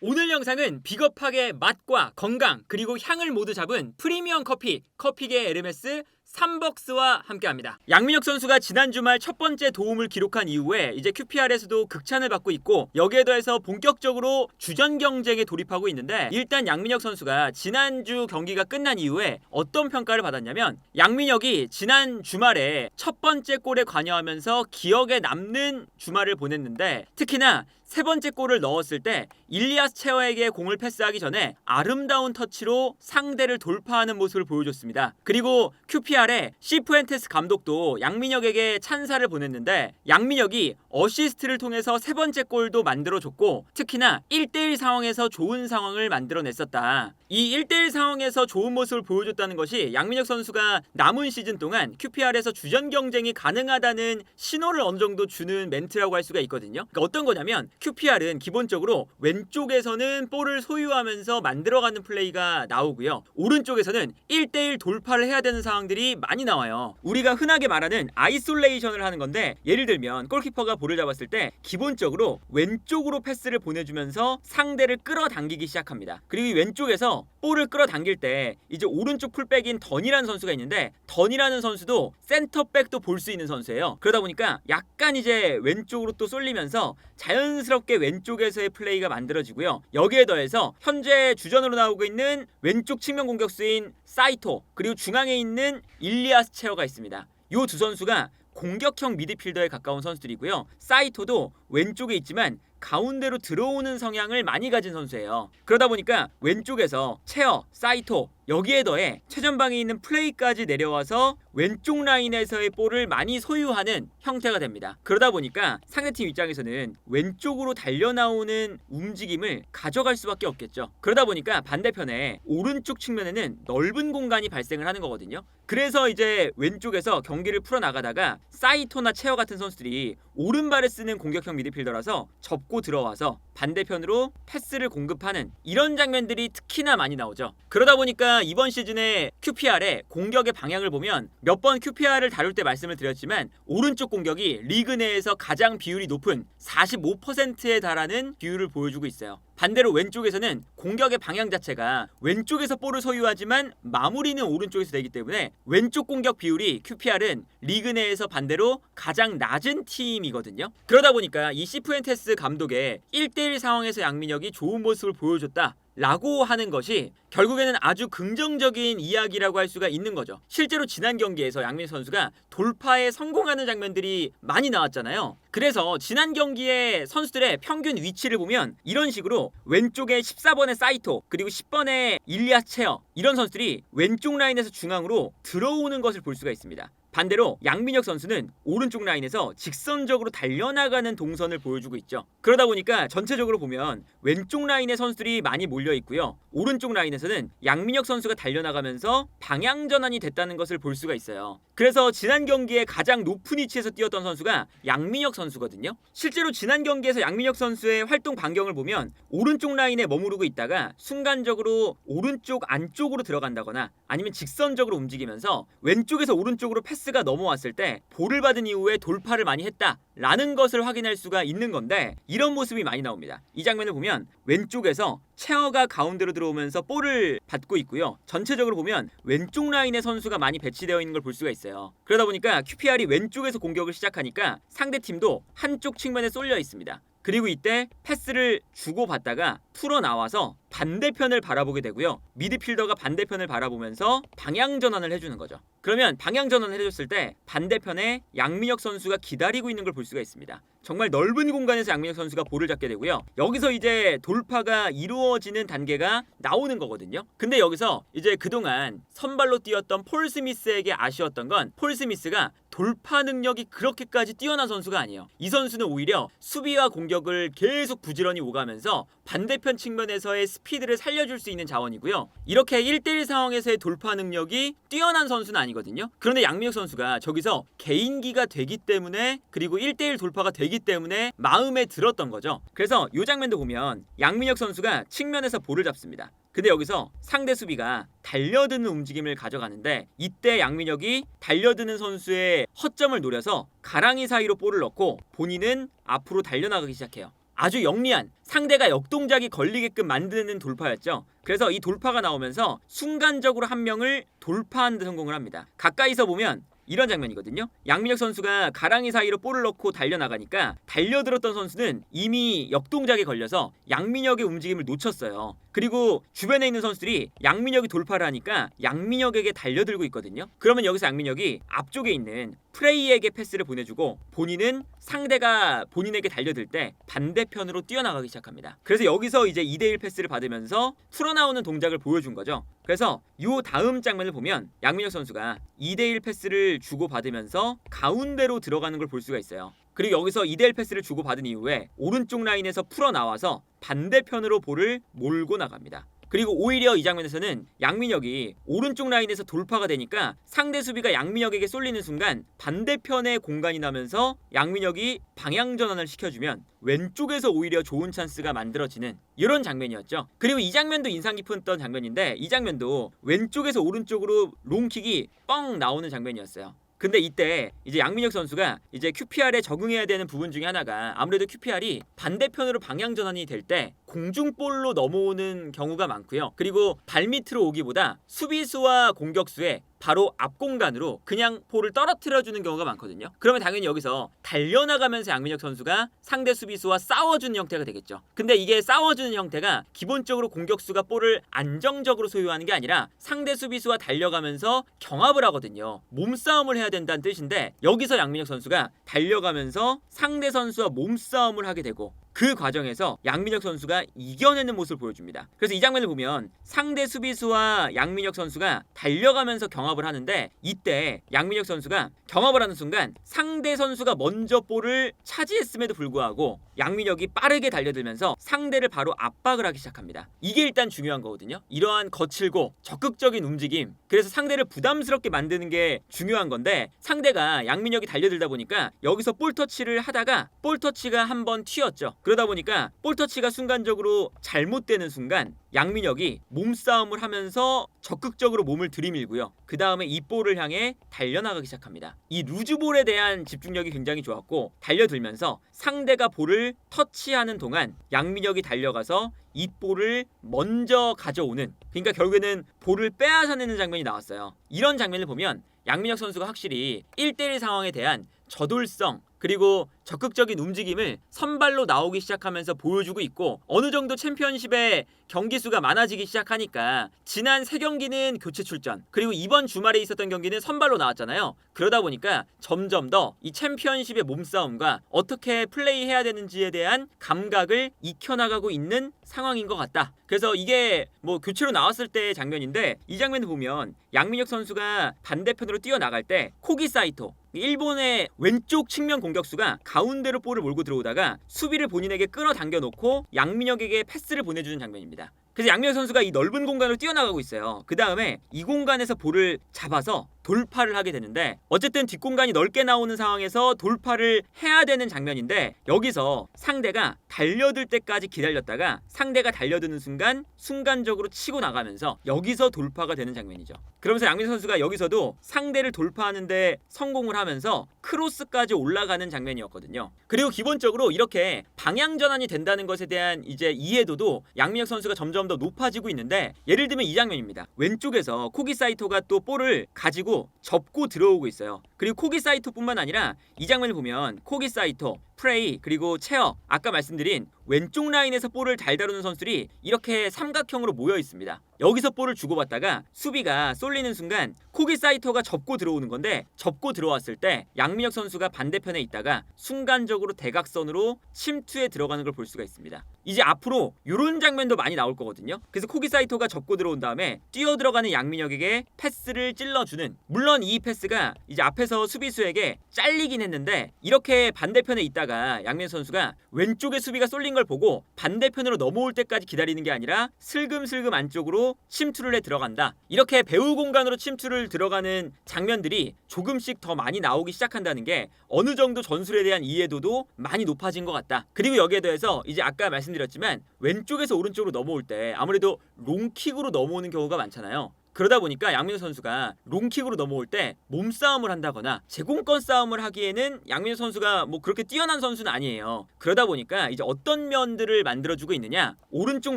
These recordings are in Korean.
오늘 영상은 비겁하게 맛과 건강 그리고 향을 모두 잡은 프리미엄 커피 커피계 에르메스 3벅스와 함께합니다. 양민혁 선수가 지난 주말 첫 번째 도움을 기록한 이후에 이제 QPR에서도 극찬을 받고 있고, 여기에 더해서 본격적으로 주전 경쟁에 돌입하고 있는데, 일단 양민혁 선수가 지난주 경기가 끝난 이후에 어떤 평가를 받았냐면, 양민혁이 지난 주말에 첫 번째 골에 관여하면서 기억에 남는 주말을 보냈는데, 특히나 세 번째 골을 넣었을 때 일리아스 체어에게 공을 패스하기 전에 아름다운 터치로 상대를 돌파하는 모습을 보여줬습니다. 그리고 QPR의 시푸엔테스 감독도 양민혁에게 찬사를 보냈는데, 양민혁이 어시스트를 통해서 세 번째 골도 만들어줬고, 특히나 1대1 상황에서 좋은 상황을 만들어냈었다. 이 1대1 상황에서 좋은 모습을 보여줬다는 것이 양민혁 선수가 남은 시즌 동안 QPR에서 주전 경쟁이 가능하다는 신호를 어느 정도 주는 멘트라고 할 수가 있거든요. 그러니까 어떤 거냐면, QPR은 기본적으로 왼쪽에서는 볼을 소유하면서 만들어가는 플레이가 나오고요, 오른쪽에서는 1대1 돌파를 해야 되는 상황들이 많이 나와요. 우리가 흔하게 말하는 아이솔레이션을 하는 건데, 예를 들면 골키퍼가 볼을 잡았을 때 기본적으로 왼쪽으로 패스를 보내주면서 상대를 끌어당기기 시작합니다. 그리고 이 왼쪽에서 볼을 끌어당길 때 이제 오른쪽 풀백인 던이라는 선수가 있는데, 던이라는 선수도 센터백도 볼 수 있는 선수예요. 그러다 보니까 약간 이제 왼쪽으로 또 쏠리면서 자연스럽게 왼쪽에서의 플레이가 만들어지고요. 여기에 더해서 현재 주전으로 나오고 있는 왼쪽 측면 공격수인 사이토, 그리고 중앙에 있는 일리아스 체어가 있습니다. 이 두 선수가 공격형 미드필더에 가까운 선수들이고요. 사이토도 왼쪽에 있지만 가운데로 들어오는 성향을 많이 가진 선수예요. 그러다 보니까 왼쪽에서 체어, 사이토, 여기에 더해 최전방에 있는 플레이까지 내려와서 왼쪽 라인에서의 볼을 많이 소유하는 형태가 됩니다. 그러다 보니까 상대팀 입장에서는 왼쪽으로 달려나오는 움직임을 가져갈 수밖에 없겠죠. 그러다 보니까 반대편에 오른쪽 측면에는 넓은 공간이 발생을 하는 거거든요. 그래서 이제 왼쪽에서 경기를 풀어나가다가 사이토나 체어 같은 선수들이 오른발을 쓰는 공격형 미드필더라서 접고 들어와서 반대편으로 패스를 공급하는 이런 장면들이 특히나 많이 나오죠. 그러다 보니까 이번 시즌에 QPR의 공격의 방향을 보면, 몇 번 QPR을 다룰 때 말씀을 드렸지만 오른쪽 공격이 리그 내에서 가장 비율이 높은 45%에 달하는 비율을 보여주고 있어요. 반대로 왼쪽에서는 공격의 방향 자체가 왼쪽에서 볼을 소유하지만 마무리는 오른쪽에서 되기 때문에 왼쪽 공격 비율이 QPR은 리그 내에서 반대로 가장 낮은 팀이거든요. 그러다 보니까 이 시푸엔테스 감독의 1대1 상황에서 양민혁이 좋은 모습을 보여줬다 라고 하는 것이 결국에는 아주 긍정적인 이야기라고 할 수가 있는 거죠. 실제로 지난 경기에서 양민혁 선수가 돌파에 성공하는 장면들이 많이 나왔잖아요. 그래서 지난 경기의 선수들의 평균 위치를 보면 이런 식으로 왼쪽에 14번의 사이토, 그리고 10번의 일리아 체어, 이런 선수들이 왼쪽 라인에서 중앙으로 들어오는 것을 볼 수가 있습니다. 반대로 양민혁 선수는 오른쪽 라인에서 직선적으로 달려나가는 동선을 보여주고 있죠. 그러다 보니까 전체적으로 보면 왼쪽 라인의 선수들이 많이 몰려 있고요, 오른쪽 라인에서는 양민혁 선수가 달려나가면서 방향 전환이 됐다는 것을 볼 수가 있어요. 그래서 지난 경기에 가장 높은 위치에서 뛰었던 선수가 양민혁 선수거든요. 실제로 지난 경기에서 양민혁 선수의 활동 반경을 보면 오른쪽 라인에 머무르고 있다가 순간적으로 오른쪽 안쪽으로 들어간다거나 아니면 직선적으로 움직이면서 왼쪽에서 오른쪽으로 패스가 넘어왔을 때 볼을 받은 이후에 돌파를 많이 했다라는 것을 확인할 수가 있는 건데, 이런 모습이 많이 나옵니다. 이 장면을 보면 왼쪽에서 체어가 가운데로 들어오면서 볼을 받고 있고요, 전체적으로 보면 왼쪽 라인의 선수가 많이 배치되어 있는 걸 볼 수가 있어요. 그러다 보니까 QPR이 왼쪽에서 공격을 시작하니까 상대팀도 한쪽 측면에 쏠려 있습니다. 그리고 이때 패스를 주고받다가 풀어나와서 반대편을 바라보게 되고요, 미드필더가 반대편을 바라보면서 방향 전환을 해주는 거죠. 그러면 방향 전환을 해줬을 때 반대편에 양민혁 선수가 기다리고 있는 걸 볼 수가 있습니다. 정말 넓은 공간에서 양민혁 선수가 볼을 잡게 되고요, 여기서 이제 돌파가 이루어지는 단계가 나오는 거거든요. 근데 여기서 이제 그동안 선발로 뛰었던 폴 스미스에게 아쉬웠던 건, 폴 스미스가 돌파 능력이 그렇게까지 뛰어난 선수가 아니에요. 이 선수는 오히려 수비와 공격을 계속 부지런히 오가면서 반대편 측면에서의 스피드를 살려줄 수 있는 자원이고요, 이렇게 1대1 상황에서의 돌파 능력이 뛰어난 선수는 아니거든요. 그런데 양민혁 선수가 저기서 개인기가 되기 때문에, 그리고 1대1 돌파가 되기 때문에 마음에 들었던 거죠. 그래서 이 장면도 보면 양민혁 선수가 측면에서 볼을 잡습니다. 근데 여기서 상대 수비가 달려드는 움직임을 가져가는데, 이때 양민혁이 달려드는 선수의 허점을 노려서 가랑이 사이로 볼을 넣고 본인은 앞으로 달려나가기 시작해요. 아주 영리한 상대가 역동작이 걸리게끔 만드는 돌파였죠. 그래서 이 돌파가 나오면서 순간적으로 한 명을 돌파하는 데 성공을 합니다. 가까이서 보면 이런 장면이거든요. 양민혁 선수가 가랑이 사이로 볼을 넣고 달려나가니까 달려들었던 선수는 이미 역동작에 걸려서 양민혁의 움직임을 놓쳤어요. 그리고 주변에 있는 선수들이 양민혁이 돌파를 하니까 양민혁에게 달려들고 있거든요. 그러면 여기서 양민혁이 앞쪽에 있는 프레이에게 패스를 보내주고 본인은 상대가 본인에게 달려들 때 반대편으로 뛰어나가기 시작합니다. 그래서 여기서 이제 2대1 패스를 받으면서 풀어나오는 동작을 보여준 거죠. 그래서 요 다음 장면을 보면 양민혁 선수가 2대1 패스를 주고받으면서 가운데로 들어가는 걸 볼 수가 있어요. 그리고 여기서 2대1 패스를 주고받은 이후에 오른쪽 라인에서 풀어나와서 반대편으로 볼을 몰고 나갑니다. 그리고 오히려 이 장면에서는 양민혁이 오른쪽 라인에서 돌파가 되니까 상대 수비가 양민혁에게 쏠리는 순간 반대편에 공간이 나면서 양민혁이 방향 전환을 시켜주면 왼쪽에서 오히려 좋은 찬스가 만들어지는 이런 장면이었죠. 그리고 이 장면도 인상 깊었던 장면인데 이 장면도 왼쪽에서 오른쪽으로 롱킥이 뻥 나오는 장면이었어요. 근데 이때 이제 양민혁 선수가 이제 QPR에 적응해야 되는 부분 중에 하나가 아무래도 QPR이 반대편으로 방향 전환이 될 때 공중볼로 넘어오는 경우가 많고요. 그리고 발밑으로 오기보다 수비수와 공격수의 바로 앞 공간으로 그냥 볼을 떨어뜨려주는 경우가 많거든요. 그러면 당연히 여기서 달려나가면서 양민혁 선수가 상대 수비수와 싸워주는 형태가 되겠죠. 근데 이게 싸워주는 형태가 기본적으로 공격수가 볼을 안정적으로 소유하는 게 아니라 상대 수비수와 달려가면서 경합을 하거든요. 몸싸움을 해야 된다는 뜻인데 여기서 양민혁 선수가 달려가면서 상대 선수와 몸싸움을 하게 되고 그 과정에서 양민혁 선수가 이겨내는 모습을 보여줍니다. 그래서 이 장면을 보면 상대 수비수와 양민혁 선수가 달려가면서 경합을 하는데 이때 양민혁 선수가 경합을 하는 순간 상대 선수가 먼저 볼을 차지했음에도 불구하고 양민혁이 빠르게 달려들면서 상대를 바로 압박을 하기 시작합니다. 이게 일단 중요한 거거든요. 이러한 거칠고 적극적인 움직임, 그래서 상대를 부담스럽게 만드는 게 중요한 건데 상대가 양민혁이 달려들다 보니까 여기서 볼 터치를 하다가 볼 터치가 한번 튀었죠. 그러다 보니까 볼 터치가 순간적으로 잘못되는 순간 양민혁이 몸싸움을 하면서 적극적으로 몸을 들이밀고요. 그 다음에 이 볼을 향해 달려나가기 시작합니다. 이 루즈볼에 대한 집중력이 굉장히 좋았고 달려들면서 상대가 볼을 터치하는 동안 양민혁이 달려가서 이 볼을 먼저 가져오는, 그러니까 결국에는 볼을 빼앗아내는 장면이 나왔어요. 이런 장면을 보면 양민혁 선수가 확실히 1대1 상황에 대한 저돌성 그리고 적극적인 움직임을 선발로 나오기 시작하면서 보여주고 있고 어느 정도 챔피언십의 경기 수가 많아지기 시작하니까 지난 3경기는 교체 출전 그리고 이번 주말에 있었던 경기는 선발로 나왔잖아요. 그러다 보니까 점점 더 이 챔피언십의 몸싸움과 어떻게 플레이해야 되는지에 대한 감각을 익혀나가고 있는 상황인 것 같다. 그래서 이게 뭐 교체로 나왔을 때의 장면인데 이 장면을 보면 양민혁 선수가 반대편으로 뛰어나갈 때 코기 사이토 일본의 왼쪽 측면 공격수가 가운데로 볼을 몰고 들어오다가 수비를 본인에게 끌어당겨 놓고 양민혁에게 패스를 보내주는 장면입니다. 그래서 양민혁 선수가 이 넓은 공간으로 뛰어나가고 있어요. 그 다음에 이 공간에서 볼을 잡아서 돌파를 하게 되는데 어쨌든 뒷공간이 넓게 나오는 상황에서 돌파를 해야 되는 장면인데 여기서 상대가 달려들 때까지 기다렸다가 상대가 달려드는 순간 순간적으로 치고 나가면서 여기서 돌파가 되는 장면이죠. 그러면서 양민혁 선수가 여기서도 상대를 돌파하는데 성공을 하면서 크로스까지 올라가는 장면이었거든요. 그리고 기본적으로 이렇게 방향 전환이 된다는 것에 대한 이제 이해도도 양민혁 선수가 점점 더 높아지고 있는데 예를 들면 이 장면입니다. 왼쪽에서 코기 사이토가 또 볼을 가지고 접고 들어오고 있어요. 그리고 코기 사이토뿐만 아니라 이 장면을 보면 코기 사이토, 프레이 그리고 체어 아까 말씀드린 왼쪽 라인에서 볼을 잘 다루는 선수들이 이렇게 삼각형으로 모여 있습니다. 여기서 볼을 주고받다가 수비가 쏠리는 순간 코기 사이토가 접고 들어오는 건데 접고 들어왔을 때 양민혁 선수가 반대편에 있다가 순간적으로 대각선으로 침투에 들어가는 걸 볼 수가 있습니다. 이제 앞으로 이런 장면도 많이 나올 거거든요. 그래서 코기 사이토가 접고 들어온 다음에 뛰어 들어가는 양민혁에게 패스를 찔러주는, 물론 이 패스가 이제 앞에서 수비수에게 잘리긴 했는데 이렇게 반대편에 있다가 양민혁 선수가 왼쪽에 수비가 쏠린 걸 보고 반대편으로 넘어올 때까지 기다리는 게 아니라 슬금슬금 안쪽으로 침투를 해 들어간다. 이렇게 배우 공간으로 침투를 들어가는 장면들이 조금씩 더 많이 나오기 시작한다는 게 어느 정도 전술에 대한 이해도도 많이 높아진 것 같다. 그리고 여기에 더해서 이제 아까 말씀드렸지만 왼쪽에서 오른쪽으로 넘어올 때 아무래도 롱킥으로 넘어오는 경우가 많잖아요. 그러다 보니까 양민혁 선수가 롱킥으로 넘어올 때 몸싸움을 한다거나 제공권 싸움을 하기에는 양민혁 선수가 뭐 그렇게 뛰어난 선수는 아니에요. 그러다 보니까 이제 어떤 면들을 만들어주고 있느냐, 오른쪽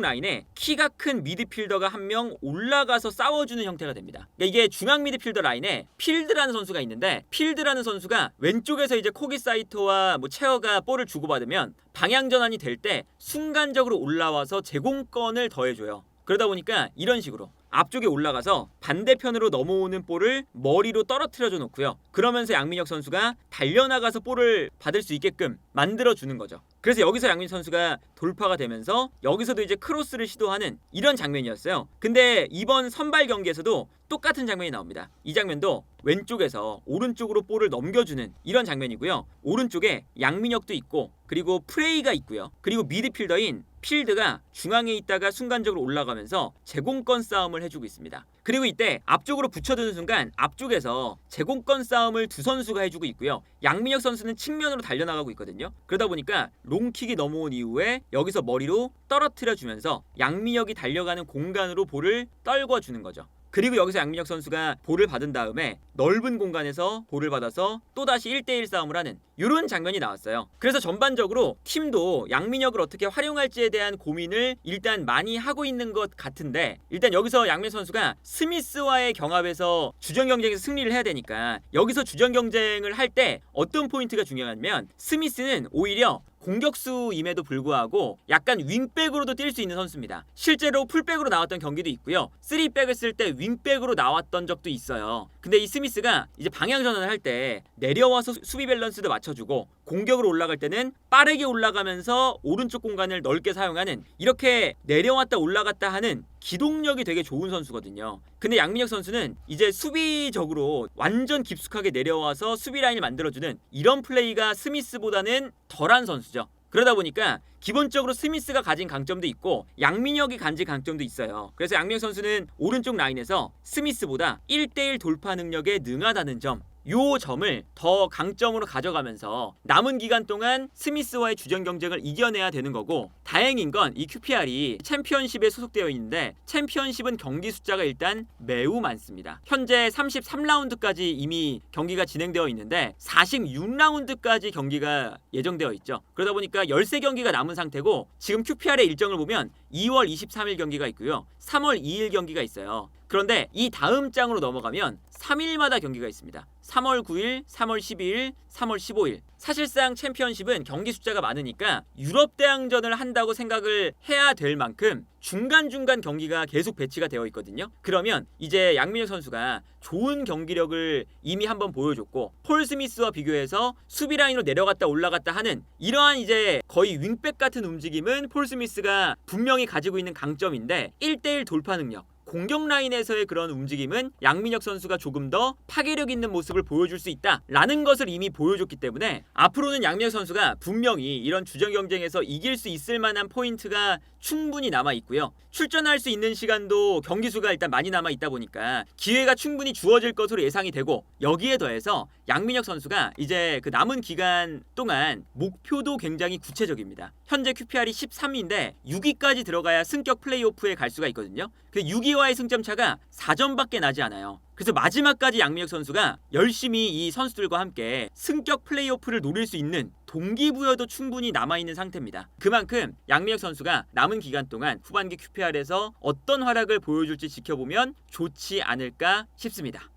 라인에 키가 큰 미드필더가 한 명 올라가서 싸워주는 형태가 됩니다. 그러니까 이게 중앙 미드필더 라인에 필드라는 선수가 있는데, 필드라는 선수가 왼쪽에서 이제 코기 사이토와 뭐 체어가 볼을 주고받으면 방향 전환이 될 때 순간적으로 올라와서 제공권을 더해줘요. 그러다 보니까 이런 식으로 앞쪽에 올라가서 반대편으로 넘어오는 볼을 머리로 떨어뜨려줘 놓고요. 그러면서 양민혁 선수가 달려나가서 볼을 받을 수 있게끔 만들어주는 거죠. 그래서 여기서 양민혁 선수가 돌파가 되면서 여기서도 이제 크로스를 시도하는 이런 장면이었어요. 근데 이번 선발 경기에서도 똑같은 장면이 나옵니다. 이 장면도 왼쪽에서 오른쪽으로 볼을 넘겨주는 이런 장면이고요. 오른쪽에 양민혁도 있고, 그리고 프레이가 있고요. 그리고 미드필더인 필드가 중앙에 있다가 순간적으로 올라가면서 제공권 싸움을 해주고 있습니다. 그리고 이때 앞쪽으로 붙여드는 순간 앞쪽에서 제공권 싸움을 두 선수가 해주고 있고요. 양민혁 선수는 측면으로 달려나가고 있거든요. 그러다 보니까 롱킥이 넘어온 이후에 여기서 머리로 떨어뜨려주면서 양민혁이 달려가는 공간으로 볼을 떨궈주는 거죠. 그리고 여기서 양민혁 선수가 볼을 받은 다음에 넓은 공간에서 볼을 받아서 또다시 1대1 싸움을 하는 이런 장면이 나왔어요. 그래서 전반적으로 팀도 양민혁을 어떻게 활용할지에 대한 고민을 일단 많이 하고 있는 것 같은데, 일단 여기서 양민혁 선수가 스미스와의 경합에서 주전 경쟁에서 승리를 해야 되니까 여기서 주전 경쟁을 할 때 어떤 포인트가 중요하냐면, 스미스는 오히려 공격수임에도 불구하고 약간 윙백으로도 뛸 수 있는 선수입니다. 실제로 풀백으로 나왔던 경기도 있고요. 3백을 쓸 때 윙백으로 나왔던 적도 있어요. 근데 이 스미스가 이제 방향 전환을 할 때 내려와서 수비 밸런스도 맞춰주고, 공격으로 올라갈 때는 빠르게 올라가면서 오른쪽 공간을 넓게 사용하는, 이렇게 내려왔다 올라갔다 하는 기동력이 되게 좋은 선수거든요. 근데 양민혁 선수는 이제 수비적으로 완전 깊숙하게 내려와서 수비 라인을 만들어주는 이런 플레이가 스미스보다는 덜한 선수죠. 그러다 보니까 기본적으로 스미스가 가진 강점도 있고 양민혁이 가진 강점도 있어요. 그래서 양민혁 선수는 오른쪽 라인에서 스미스보다 1대1 돌파 능력에 능하다는 점, 요 점을 더 강점으로 가져가면서 남은 기간 동안 스미스와의 주전 경쟁을 이겨내야 되는 거고, 다행인 건 이 QPR이 챔피언십에 소속되어 있는데 챔피언십은 경기 숫자가 일단 매우 많습니다. 현재 33라운드까지 이미 경기가 진행되어 있는데 46라운드까지 경기가 예정되어 있죠. 그러다 보니까 13경기가 남은 상태고, 지금 QPR의 일정을 보면 2월 23일 경기가 있고요. 3월 2일 경기가 있어요. 그런데 이 다음 장으로 넘어가면 3일마다 경기가 있습니다. 3월 9일, 3월 12일, 3월 15일. 사실상 챔피언십은 경기 숫자가 많으니까 유럽 대항전을 한다고 생각을 해야 될 만큼 중간중간 경기가 계속 배치가 되어 있거든요. 그러면 이제 양민혁 선수가 좋은 경기력을 이미 한번 보여줬고, 폴 스미스와 비교해서 수비 라인으로 내려갔다 올라갔다 하는 이러한 이제 거의 윙백 같은 움직임은 폴 스미스가 분명히 가지고 있는 강점인데, 1대1 돌파 능력, 공격 라인에서의 그런 움직임은 양민혁 선수가 조금 더 파괴력 있는 모습을 보여줄 수 있다라는 것을 이미 보여줬기 때문에 앞으로는 양민혁 선수가 분명히 이런 주전 경쟁에서 이길 수 있을 만한 포인트가 충분히 남아 있고요. 출전할 수 있는 시간도 경기 수가 일단 많이 남아 있다 보니까 기회가 충분히 주어질 것으로 예상이 되고, 여기에 더해서 양민혁 선수가 이제 그 남은 기간 동안 목표도 굉장히 구체적입니다. 현재 QPR이 13위인데 6위까지 들어가야 승격 플레이오프에 갈 수가 있거든요. 그 6위와의 승점 차가 4점밖에 나지 않아요. 그래서 마지막까지 양민혁 선수가 열심히 이 선수들과 함께 승격 플레이오프를 노릴 수 있는 동기부여도 충분히 남아있는 상태입니다. 그만큼 양민혁 선수가 남은 기간 동안 후반기 QPR에서 어떤 활약을 보여줄지 지켜보면 좋지 않을까 싶습니다.